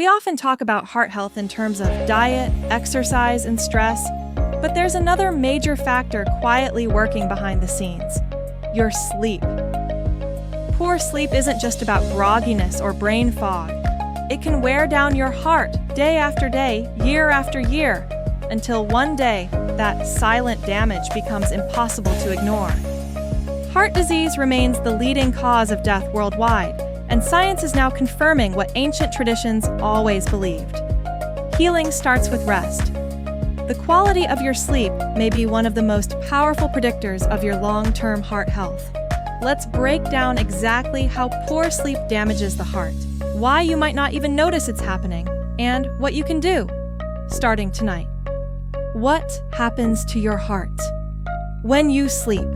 We often talk about heart health in terms of diet, exercise, and stress, but there's another major factor quietly working behind the scenes: your sleep. Poor sleep isn't just about grogginess or brain fog. It can wear down your heart day after day, year after year, until one day that silent damage becomes impossible to ignore. Heart disease remains the leading cause of death worldwide, and science is now confirming what ancient traditions always believed. Healing starts with rest. The quality of your sleep may be one of the most powerful predictors of your long-term heart health. Let's break down exactly how poor sleep damages the heart, why you might not even notice it's happening, and what you can do, starting tonight. What happens to your heart when you sleep?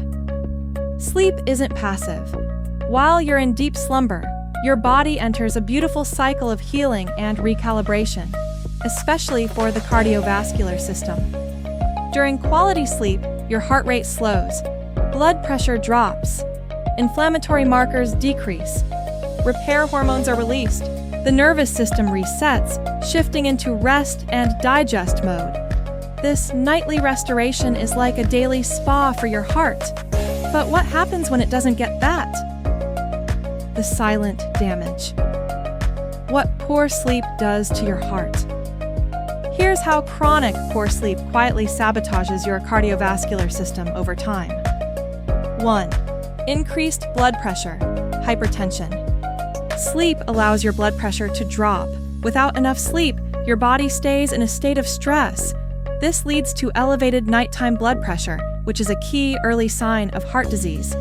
Sleep isn't passive. While you're in deep slumber, your body enters a beautiful cycle of healing and recalibration, especially for the cardiovascular system. During quality sleep, your heart rate slows, blood pressure drops, inflammatory markers decrease, repair hormones are released, the nervous system resets, shifting into rest and digest mode. This nightly restoration is like a daily spa for your heart. But what happens when it doesn't get that? The silent damage. What poor sleep does to your heart. Here's how chronic poor sleep quietly sabotages your cardiovascular system over time. 1. Increased blood pressure, hypertension. Sleep allows your blood pressure to drop. Without enough sleep, your body stays in a state of stress. This leads to elevated nighttime blood pressure, which is a key early sign of heart disease.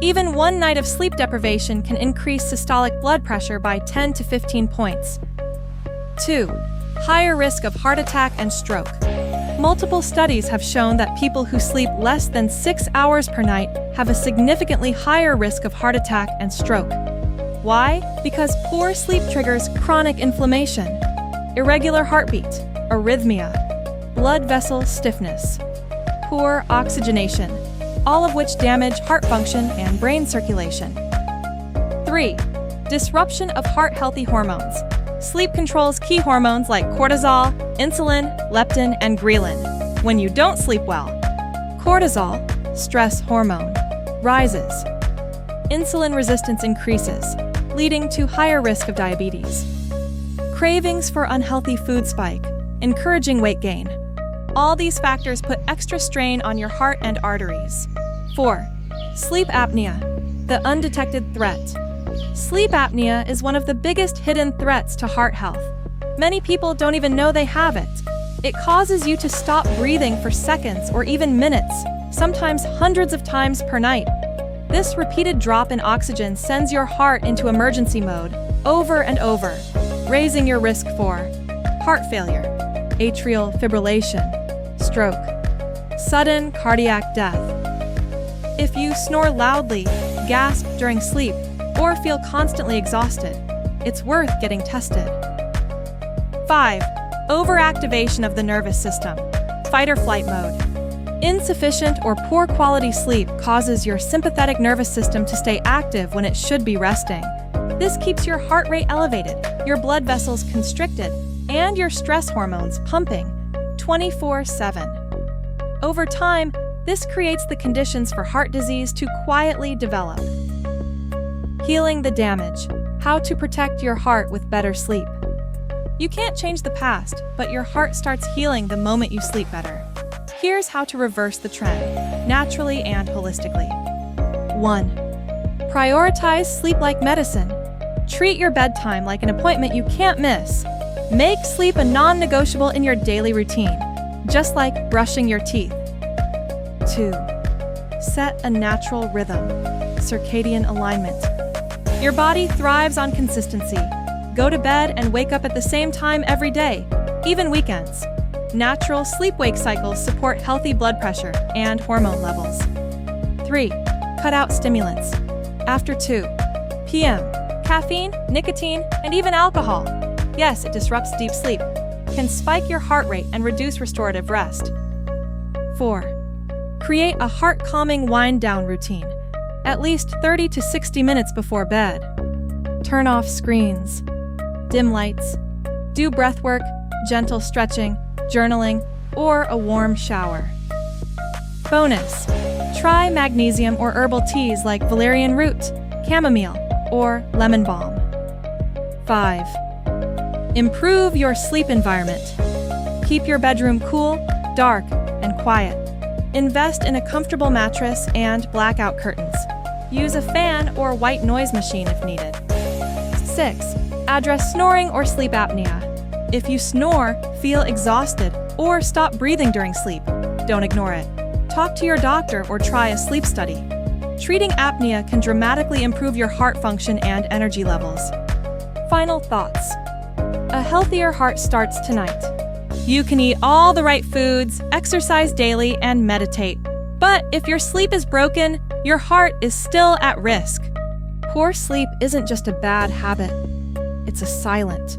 Even one night of sleep deprivation can increase systolic blood pressure by 10 to 15 points. 2. Higher risk of heart attack and stroke. Multiple studies have shown that people who sleep less than 6 hours per night have a significantly higher risk of heart attack and stroke. Why? Because poor sleep triggers chronic inflammation, irregular heartbeat, arrhythmia, blood vessel stiffness, poor oxygenation, all of which damage heart function and brain circulation. 3. Disruption of heart-healthy hormones. Sleep controls key hormones like cortisol, insulin, leptin, and ghrelin. When you don't sleep well, cortisol, stress hormone, rises. Insulin resistance increases, leading to higher risk of diabetes. Cravings for unhealthy food spike, encouraging weight gain. All these factors put extra strain on your heart and arteries. 4. Sleep apnea, the undetected threat. Sleep apnea is one of the biggest hidden threats to heart health. Many people don't even know they have it. It causes you to stop breathing for seconds or even minutes, sometimes hundreds of times per night. This repeated drop in oxygen sends your heart into emergency mode over and over, raising your risk for heart failure, atrial fibrillation, stroke, sudden cardiac death. If you snore loudly, gasp during sleep, or feel constantly exhausted, it's worth getting tested. 5. Overactivation of the nervous system, fight or flight mode. Insufficient or poor quality sleep causes your sympathetic nervous system to stay active when it should be resting. This keeps your heart rate elevated, your blood vessels constricted, and your stress hormones pumping 24/7. Over time, this creates the conditions for heart disease to quietly develop. Healing the damage. How to protect your heart with better sleep. You can't change the past, but your heart starts healing the moment you sleep better. Here's how to reverse the trend, naturally and holistically. 1. Prioritize sleep like medicine. Treat your bedtime like an appointment you can't miss. Make sleep a non-negotiable in your daily routine, just like brushing your teeth. 2. Set a natural rhythm, circadian alignment. Your body thrives on consistency. Go to bed and wake up at the same time every day, even weekends. Natural sleep-wake cycles support healthy blood pressure and hormone levels. 3. Cut out stimulants. After 2 p.m., caffeine, nicotine, and even alcohol, yes, it disrupts deep sleep, can spike your heart rate and reduce restorative rest. 4. Create a heart-calming wind-down routine, at least 30 to 60 minutes before bed. Turn off screens, dim lights, Do breath work, gentle stretching, journaling, or a warm shower. Bonus: try magnesium or herbal teas like valerian root, chamomile, or lemon balm. 5. Improve your sleep environment. Keep your bedroom cool, dark, and quiet. Invest in a comfortable mattress and blackout curtains. Use a fan or white noise machine if needed. 6. Address snoring or sleep apnea. If you snore, feel exhausted, or stop breathing during sleep, don't ignore it. Talk to your doctor or try a sleep study. Treating apnea can dramatically improve your heart function and energy levels. Final thoughts. A healthier heart starts tonight. You can eat all the right foods, exercise daily, and meditate. But if your sleep is broken, your heart is still at risk. Poor sleep isn't just a bad habit. It's a silent,